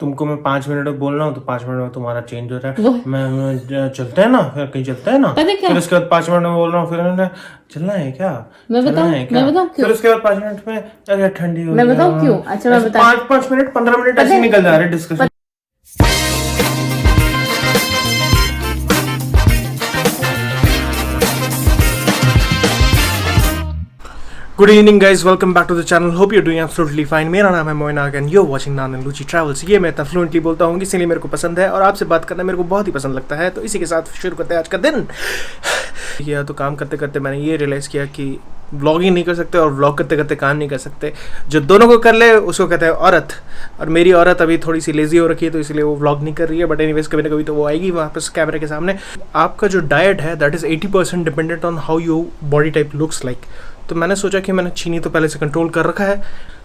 तुमको मैं 5 मिनट में बोल रहा हूँ तो 5 मिनट में तुम्हारा चेंज हो रहा है। मैं चलते हैं ना, फिर कहीं चलते हैं ना, फिर उसके बाद 5 मिनट में बोल रहा हूँ, फिर चलना है क्या, मैं बताऊँ फिर उसके बाद 5 मिनट में अरे ठंडी हो, मैं बताऊँ क्यों? अच्छा मैं बता, 5 मिनट 15 मिनट ऐसे निकल जा रहे discussion. Good evening guys, welcome back to the channel. Hope you doing absolutely fine. मेरा नाम है मोइन आग and you are watching naan and luchi travels. ये मैं इतना फ्लुएंटली बोलता हूँ इसीलिए मेरे को पसंद है और आपसे बात करना मेरे को बहुत ही पसंद लगता है। तो इसी के साथ शुरू करते हैं आज का दिन। यह तो काम करते करते मैंने ये रियलाइज़ किया कि व्लॉगिंग नहीं कर सकते और व्लॉग करते करते काम नहीं कर सकते। जो दोनों को कर ले उसको कहते हैं औरत, और मेरी औरत अभी थोड़ी सी लेजी हो रखी है तो इसलिए वो व्लॉग नहीं कर रही है। बट एनीवेज कभी ना कभी तो वो आएगी वापस कैमरे के सामने। आपका जो डाइट है that is 80% dependent on how you body type looks like. तो मैंने सोचा कि मैंने चीनी तो पहले से कंट्रोल कर रखा है,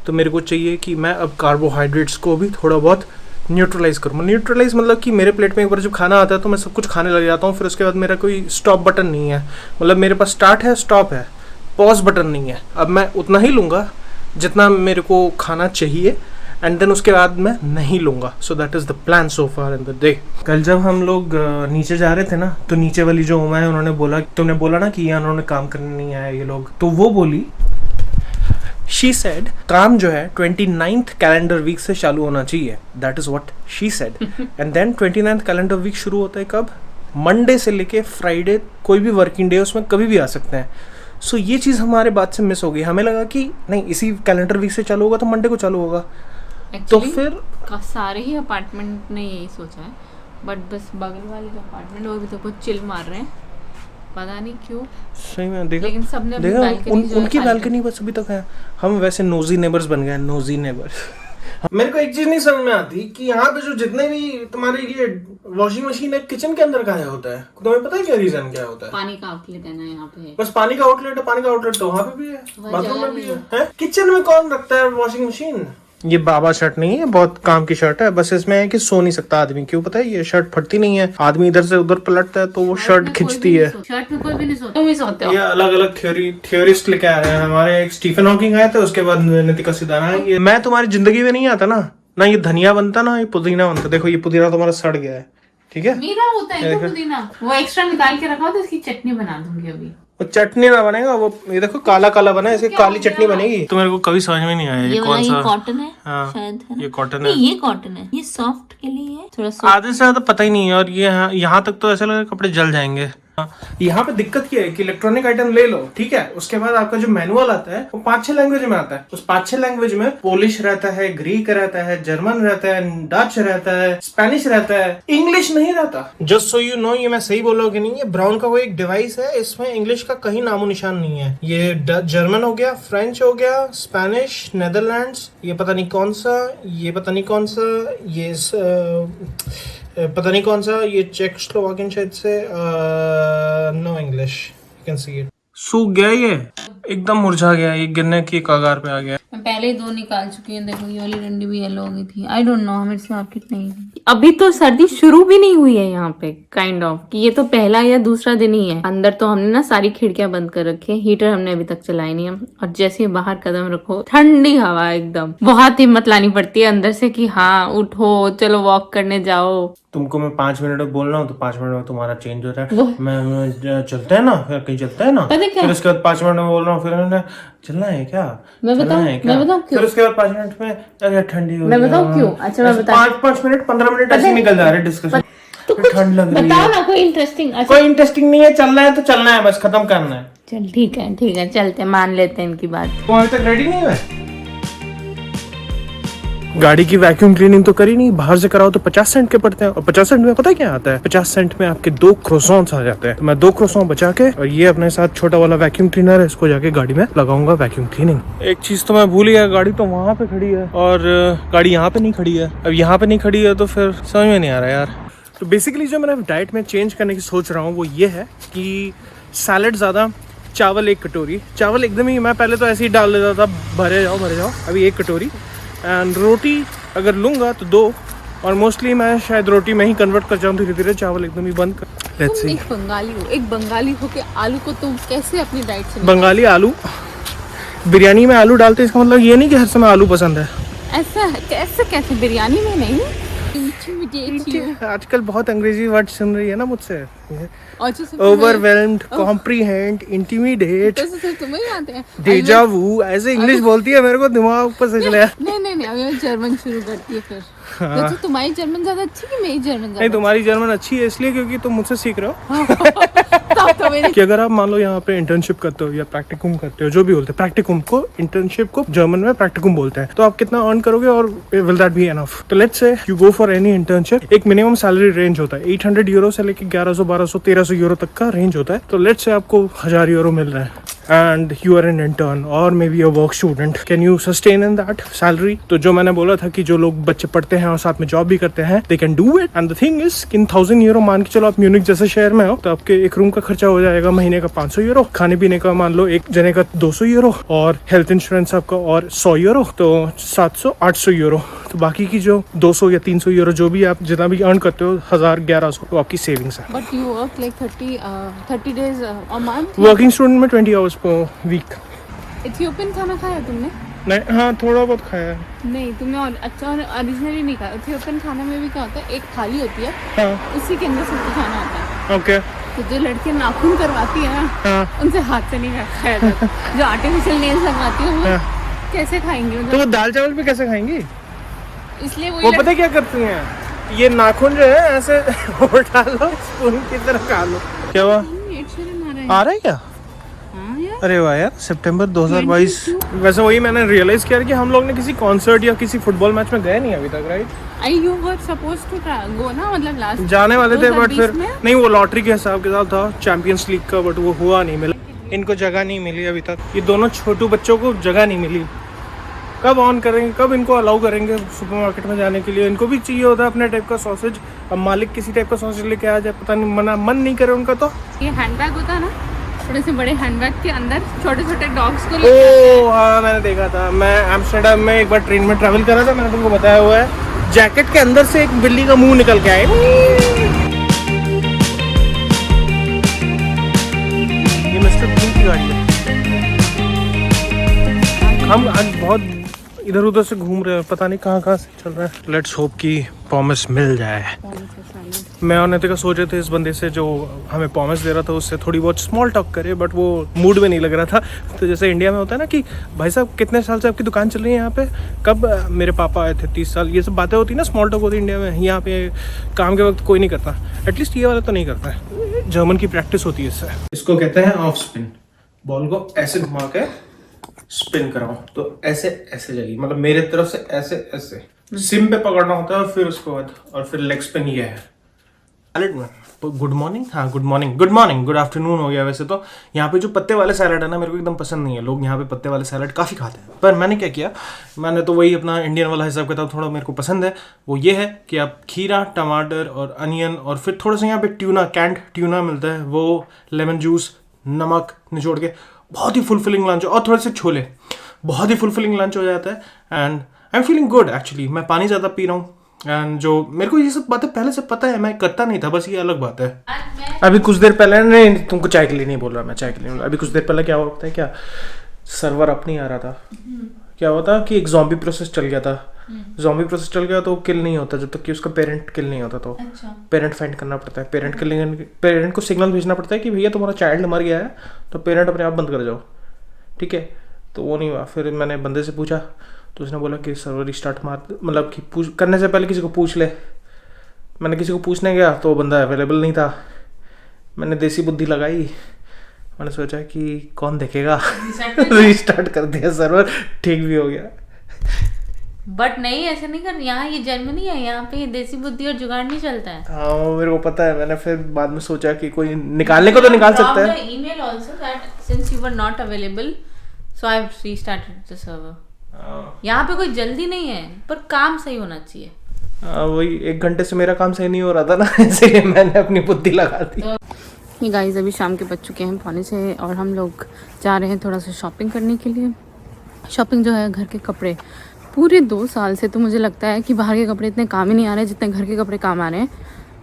तो मेरे को चाहिए कि मैं अब कार्बोहाइड्रेट्स को भी थोड़ा बहुत न्यूट्रलाइज़ करूँ। न्यूट्रलाइज़ मतलब कि मेरे प्लेट में एक बार जब खाना आता है तो मैं सब कुछ खाने लग जाता हूँ, फिर उसके बाद मेरा कोई स्टॉप बटन नहीं है। मतलब मेरे पास स्टार्ट है, स्टॉप है, पॉज बटन नहीं है। अब मैं उतना ही लूँगा जितना मेरे को खाना चाहिए एंड देन उसके बाद मैं नहीं लूँगा। So that is the plan so far in the day. कल जब हम लोग नीचे जा रहे थे ना, तो नीचे वाली जो उमा है उन्होंने बोला, तुमने बोला ना कि यहाँ उन्होंने काम करने नहीं आया ये लोग, तो वो बोली, शी सेड काम जो है 29th कैलेंडर वीक से चालू होना चाहिए। That is what she said. And then 29th calendar week शुरू होता है कब? मंडे से लेके फ्राइडे, कोई भी वर्किंग डे उसमें कभी भी आ सकते हैं। सो ये चीज़ हमारे बात से मिस हो गई। हमें लगा कि नहीं, इसी कैलेंडर वीक से चालू होगा तो मंडे को चालू होगा। तो फिर सारे ही अपार्टमेंट ने यही सोचा है, बट बस बगल वाले जो अपार्टमेंट वो भी तो कुछ चिल मार रहे हैं, पता नहीं क्यों। सही में देखा, लेकिन सबने देखा उनकी बालकनी बस अभी तक है। हम वैसे नोजी नेबर्स बन गए, नोजी नेबर्स। मेरे को एक चीज नहीं समझ में आती कि यहाँ पे जो जितने भी तुम्हारे ये वॉशिंग मशीन है किचन के अंदर कहाँ होता है? तुम्हें पता है क्या रीजन क्या होता है? पानी का आउटलेट है ना यहाँ पे। बस पानी का आउटलेट है, पानी का आउटलेट तो वहाँ पे भी है, बाथरूम में भी है। किचन में कौन रखता है वॉशिंग मशीन? ये बाबा शर्ट नहीं है, बहुत काम की शर्ट है। बस इसमें है कि सो नहीं सकता आदमी। क्यों पता है? ये शर्ट फटती नहीं है, आदमी इधर से उधर पलटता है तो वो शर्ट खिंचती है। शर्ट में कोई भी नहीं सोता, तुम ही सोते हो। ये अलग अलग थ्योरिस्ट लेके आ रहे हैं। हमारे एक स्टीफन हॉकिंग आए थे, उसके बाद नितिका सिदाना है। मैं तुम्हारी जिंदगी में नहीं आता ना ये धनिया बनता ना ये पुदीना बनता। देखो ये पुदीना तुम्हारा सड़ गया है, ठीक है? मेरा होता है तो पुदीना, वो एक्स्ट्रा निकाल के रखा हो तो इसकी चटनी बना दूंगी अभी। वो चटनी ना बनेगा, वो ये देखो काला काला बना है, इसकी काली चटनी बनेगी। तो मेरे को कभी समझ में नहीं आया ये कौन सा कॉटन है। हाँ, शायद है ये कॉटन है। ये कॉटन है, ये सॉफ्ट के लिए है थोड़ा। आधे से ज्यादा पता ही नहीं है। और ये यहाँ तक तो ऐसा लग रहा है कपड़े जल जाएंगे। यहाँ पे दिक्कत क्या है कि इलेक्ट्रॉनिक आइटम ले लो, ठीक है, उसके बाद आपका जो मैनुअल आता है वो 5-6 लैंग्वेज में आता है। उस 5-6 लैंग्वेज में पोलिश रहता है, ग्रीक रहता है, जर्मन रहता है, डच रहता है, स्पेनिश रहता है, इंग्लिश नहीं रहता। जस्ट सो यू नो, ये मैं सही बोल रहा हूँ कि नहीं, ये ब्राउन का वो एक डिवाइस है, इसमें इंग्लिश का कहीं नामो निशान नहीं है। ये जर्मन हो गया, फ्रेंच हो गया, स्पेनिश, नेदरलैंड्स, ये पता नहीं कौन सा, ये पता नहीं कौन सा, ये पता नहीं कौन सा, ये चेकोस्लोवाकियन शायद से। No English, you can see it. सूख गया, ये एकदम मुरझा गया, ये गिरने की कगार पे आ गया। मैं पहले ही 2 निकाल चुकी हूँ। देखो ये वाली डंडी भी येलो हो गई थी। आई डोंट नो हमें इसमें मार्केट नहीं है। अभी तो सर्दी शुरू भी नहीं हुई है यहाँ पे, काइंड ऑफ कि ये तो पहला या दूसरा दिन ही है। अंदर तो हमने ना सारी खिड़कियां बंद कर रखी है, हीटर हमने अभी तक चलाई नहीं है। और जैसे ही बाहर कदम रखो ठंडी हवा, एकदम बहुत हिम्मत लानी पड़ती है अंदर से कि हाँ उठो चलो वॉक करने जाओ। तुमको मैं 5 मिनट में बोल रहा हूँ तो 5 मिनट में तुम्हारा चेंज हो रहा है। मैं चलते हैं ना, फिर कहीं चलते हैं ना, फिर उसके बाद 5 मिनट में बोल रहा हूँ, फिर चलना है क्या, मैं बताऊँ क्यों? फिर उसके बाद 5 मिनट में अरे ठंडी हो, मैं बताऊँ क्यों? अच्छा मैं बता, 5 मिनट 15 मिनट ऐसे निकल जा रहे डिस्कशन। तो कुछ ठंड लग रही बताओ है ना, कोई इंटरेस्टिंग। कोई इंटरेस्टिंग नहीं है, चलना है तो चलना है, बस खत्म करना है। चल ठीक है चलते, मान लेते हैं इनकी बात। तो अभी तक रेडी नहीं है। गाड़ी की वैक्यूम क्लीनिंग तो करी नहीं, बाहर से कराओ तो 50 सेंट के पड़ते हैं। और 50 सेंट में पता है क्या आता है? 50 सेंट में आपके 2 क्रोसॉन्स आ जाते हैं। तो मैं 2 क्रोसॉन बचा के और ये अपने साथ छोटा वाला वैक्यूम क्लीनर है, इसको जाके गाड़ी में लगाऊंगा वैक्यूम क्लीनिंग। एक चीज तो मैं भूल गया, गाड़ी तो वहां पे खड़ी है और गाड़ी यहाँ पे नहीं खड़ी है। अब यहाँ पे नहीं खड़ी है तो फिर समझ में नहीं आ रहा यार। तो बेसिकली जो मैंने डाइट में चेंज करने की सोच रहा हूँ वो ये है कि सैलड ज्यादा, चावल 1 कटोरी, चावल एकदम ही मैं पहले तो ऐसे ही डाल देता था, भरे जाओ, अभी 1 कटोरी। एंड रोटी अगर लूँगा तो 2, और मोस्टली मैं शायद रोटी में ही कन्वर्ट कर जाऊँ धीरे धीरे, चावल एकदम ही बंद कर। Let's see. एक बंगाली हो के आलू को तुम कैसे अपनी डाइट से? बंगाली आलू, बिरयानी में आलू डालते, इसका मतलब ये नहीं कि हर समय आलू पसंद है। ऐसा कैसे बिरयानी में नहीं? आजकल बहुत अंग्रेजी वर्ड सुन रही है ना मुझसे। अच्छा ओवरवेल्म्ड, कॉम्प्रीहेंड, इंटिमिडेट, तुम्हें ही आते हैं डेजा वू, ऐसे इंग्लिश बोलती है, मेरे को दिमाग पर से चला। नहीं अभी मैं जर्मन शुरू करती है फिर। हाँ। तो तुम्हारी जर्मन ज्यादा अच्छी कि मेरी जर्मन? नहीं, तुम्हारी जर्मन अच्छी है इसलिए क्योंकि तुम मुझसे सीख रहे हो। तो मेरी कि अगर आप मान लो यहाँ पे इंटर्नशिप करते हो या प्रैक्टिकम करते हो, जो भी बोलते हैं, प्रैक्टिकम को, इंटर्नशिप को जर्मन में प्रैक्टिकम बोलते हैं, तो आप कितना अर्न करोगे और विल दैट बी एनफ? तो let's say you go for any internship, एक मिनिमम सैलरी रेंज होता है 800 यूरो से लेके 1100, 1200, 1300 यूरो तक का रेंज होता है। तो लेट्स से आपको 1000 यूरो मिल रहा है and you are an intern or maybe a work student, can you sustain in that salary? तो जो मैंने बोला था कि जो लोग बच्चे पढ़ते हैं और साथ में जॉब भी करते हैं, they can do it. And the thing is, in 1000 euro मान के चलो आप म्यूनिक जैसे शहर में हो, तो आपके एक रूम का खर्चा हो जाएगा महीने का 500 यूरो, खाने पीने का मान लो एक जने का 200 यूरो, और हेल्थ इंश्योरेंस आपका और 100 यूरो, तो 700, 800 यूरो। तो बाकी की जो 200 या 300 यूरो जो भी आप जितना भी अर्न करते हो, 1000, 1100, तो आपकी सेविंग्स है। But you work like 30 days a month? Working student में 20 आवर्स पर वीक। इथियोपियन खाना खाया तुमने? नहीं, हाँ थोड़ा बहुत खाया है। नहीं, तुमने और अच्छा और ओरिजिनली नहीं खाया। इथियोपियन खाना में भी क्या होता है, एक थाली होती है, हाँ उसी के अंदर सब कुछ खाना होता है। ओके। तो जो लड़कियां नाखून करवाती है ना, हाँ उनसे हाथ से नहीं खाया जाता। जो आर्टिफिशियल नेल्स लगवाती है वो कैसे खाएंगे? तो वो दाल चावल भी कैसे खाएंगी? इसलिए वो पता क्या करती हैं, ये नाखून जो है ऐसे उठा लो, स्पून की तरह खा लो। क्या हुआ? आ रहा है क्या? अरे वाह यार, सितंबर 2022। वैसे वही मैंने रियलाइज किया कि हम लोग ने किसी कॉन्सर्ट या किसी फुटबॉल मैच में गए नहीं अभी तक, right? You were supposed to go ना, मतलब लास्ट जाने वाले थे, बट फिर नहीं, वो लॉटरी के हिसाब के साथ था चैंपियंस लीग का, बट वो हुआ नहीं, मिला इनको जगह नहीं मिली अभी तक। ये दोनों छोटू बच्चों को जगह नहीं मिली। कब ऑन करेंगे, कब इनको अलाउ करेंगे सुपरमार्केट में जाने के लिए? इनको भी चाहिए होता है अपने टाइप का सॉसेज। अब मालिक किसी टाइप का सॉसेज लेके आ जाए, पता नहीं, मन नहीं करे उनका। तो ये हैंडबैग होता है ना, थोड़े से बड़े हैंडबैग के अंदर छोटे छोटे डॉग्स को ओह हाँ, मैंने देखा था। मैं एम्स्टर्डम में एक बार ट्रेन में ट्रैवल कर रहा था, मैंने तुमको बताया हुआ है। जैकेट के अंदर से एक बिल्ली का मुंह निकल के आए। ये मिस्टर बीन की गाड़ी है। हम आज बहुत इधर उधर से घूम रहे हैं, पता नहीं कहाँ से चल रहा है। लेट्स होप कि पॉमिस मिल जाए। मैं और नितिका सोच रहे थे इस बंदे से जो हमें पॉमिस दे रहा था उससे थोड़ी बहुत स्मॉल टॉक करे, बट वो मूड में नहीं लग रहा था। तो जैसे इंडिया में होता है ना कि भाई साहब कितने साल से आपकी दुकान चल रही है यहाँ पे, कब मेरे पापा आए थे, 30 साल, ये सब बातें होती ना, स्मॉल टॉक होती है इंडिया में। यहाँ पे काम के वक्त कोई नहीं करता, एटलीस्ट ये वाला तो नहीं करता है। जर्मन की प्रैक्टिस होती है इससे। इसको कहते हैं ऑफ स्पिन। बॉल को ऐसे घुमा के स्पिन कराओ तो ऐसे ऐसे जाएगी, मतलब मेरे तरफ से ऐसे ऐसे सिम पे पकड़ना होता है, और फिर उसके बाद और फिर लेग स्पिन ये है। सैलेड में गुड मॉर्निंग, हाँ good morning, good morning, good afternoon हो गया। वैसे तो यहाँ पे जो पत्ते वाले सैलेड है ना, मेरे को एकदम पसंद नहीं है। लोग यहाँ पे पत्ते वाले सैलेड काफ़ी खाते हैं, पर मैंने क्या किया, मैंने तो वही अपना इंडियन वाला हिसाब किताब थोड़ा मेरे को पसंद है। वो ये है कि आप खीरा, टमाटर और अनियन, और फिर थोड़ा सा यहाँ पे ट्यूना, कैंड ट्यूना मिलता है, वो लेमन जूस, नमक निचोड़ के, बहुत ही फुलफिलिंग लंच, और थोड़े से छोले, बहुत ही फुलफिलिंग लंच हो जाता है। And I am feeling good actually. मैं पानी ज़्यादा पी रहा हूँ, एंड जो मेरे को ये सब बातें पहले से पता है, मैं करता नहीं था, बस ये अलग बात है। अभी कुछ देर पहले, नहीं तुमको चाय के लिए नहीं बोल रहा मैं, चाय के लिए बोल रहा। अभी कुछ देर पहले क्या होता है, क्या सर्वर अप नहीं आ रहा था, क्या हुआ था कि एक ज़ॉम्बी प्रोसेस चल गया था। ज़ॉम्बी प्रोसेस चल गया तो किल नहीं होता जब तक कि उसका पेरेंट किल नहीं होता। तो पेरेंट फाइंड करना पड़ता है, पेरेंट को सिग्नल भेजना पड़ता है कि भैया तुम्हारा चाइल्ड मर गया है, तो पेरेंट अपने आप बंद कर जाओ, ठीक है। तो वो नहीं हुआ। फिर मैंने बंदे से पूछा, तो उसने बोला कि सर्वर रिस्टार्ट मार, मतलब कि करने से पहले किसी को पूछ ले। मैंने किसी को पूछने गया तो बंदा अवेलेबल नहीं था। मैंने देसी बुद्धि लगाई, मैंने सोचा कि कौन देखेगा, रिस्टार्ट कर दिया सर्वर, ठीक भी हो गया। बट नहीं, ऐसे नहीं करना। यहाँ ये जर्मनी है, यहाँ पे देसी बुद्धि और जुगाड़ नहीं चलता है। हाँ मेरे को पता है। मैंने फिर बाद में सोचा कि कोई निकालने को तो निकाल सकता है। Email also that since you were not available so I have restarted the server. यहाँ पे कोई जल्दी नहीं है, पर काम सही होना चाहिए। वही 1 घंटे से मेरा काम सही नहीं हो रहा था ना, इसलिए मैंने अपनी बुद्धि लगा दी। ये गाइस अभी शाम के बज चुके हैं 5:45 और हम लोग जा रहे हैं थोड़ा सा शॉपिंग करने के लिए। शॉपिंग जो है, घर के कपड़े। पूरे 2 साल से तो मुझे लगता है कि बाहर के कपड़े इतने काम ही नहीं आ रहे जितने घर के कपड़े काम आ रहे हैं।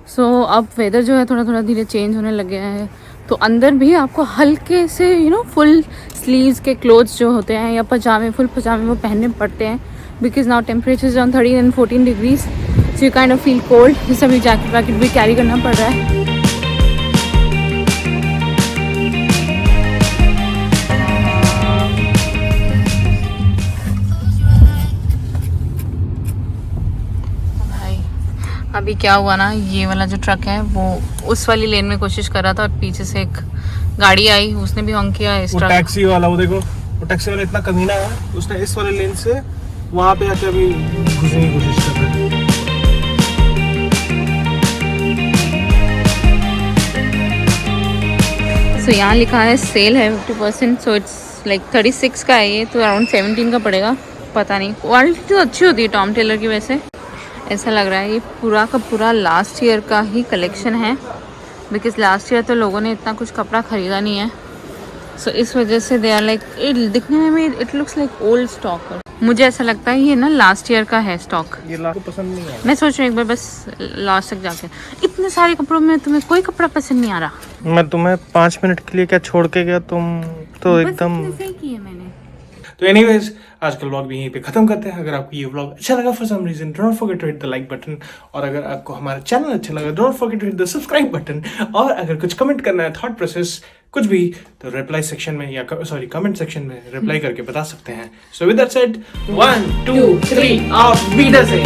सो अब वेदर जो है थोड़ा थोड़ा धीरे चेंज होने लग गया है, तो अंदर भी आपको हल्के से फुल स्लीव्स के क्लोथ्स जो होते हैं या पजामे, फुल पजामे वो पहनने पड़ते हैं, because now temperature on 13 and 14 degrees. So you kind of feel cold, जैसे अभी जैकेट वैकेट भी कैरी करना पड़ रहा है। भाई अभी क्या हुआ ना, ये वाला जो ट्रक है वो उस वाली लेन में कोशिश कर रहा था और पीछे से एक गाड़ी आई, उसने भी हॉर्न किया। इस ट्रक टैक्सी वाला, वो देखो, वो टैक्सी वाला इतना कमीना है, उसने इस वाले लेन से वहां पे आके अभी घुसने की कोशिश कर रहा है। सो यहाँ लिखा है सेल है 50%, सो इट्स लाइक 36 का है ये, तो अराउंड 17 का पड़ेगा, पता नहीं। क्वालिटी तो अच्छी होती है टॉम टेलर की वैसे। ऐसा लग रहा है ये पूरा का पूरा लास्ट ईयर का ही कलेक्शन है, बिकॉज लास्ट ईयर तो लोगों ने इतना कुछ कपड़ा खरीदा नहीं है, सो इस वजह से दे आर लाइक, दिखने में it looks like old stock. मुझे ऐसा लगता है ये ना लास्ट ईयर का है स्टॉक। ये लास्ट पसंद नहीं है। मैं सोच रही हूँ एक बार बस लास्ट तक जाके, इतने सारे कपड़ों में तुम्हें कोई कपड़ा पसंद नहीं आ रहा। मैं तुम्हें 5 मिनट के लिए क्या छोड़ के गया, तुम तो एकदम सही किया मैंने। तो एनीवेज आज का व्लॉग भी यहीं पे खत्म करते हैं। अगर आपको ये व्लॉग अच्छा लगा for some reason, don't forget to hit the like button, और अगर आपको हमारा चैनल अच्छा लगा don't forget to hit the subscribe button, और अगर कुछ कमेंट करना है, थॉट प्रोसेस कुछ भी, तो रिप्लाई सेक्शन में या सॉरी कमेंट सेक्शन में रिप्लाई करके बता सकते हैं। So with that said 1 2 3 of video से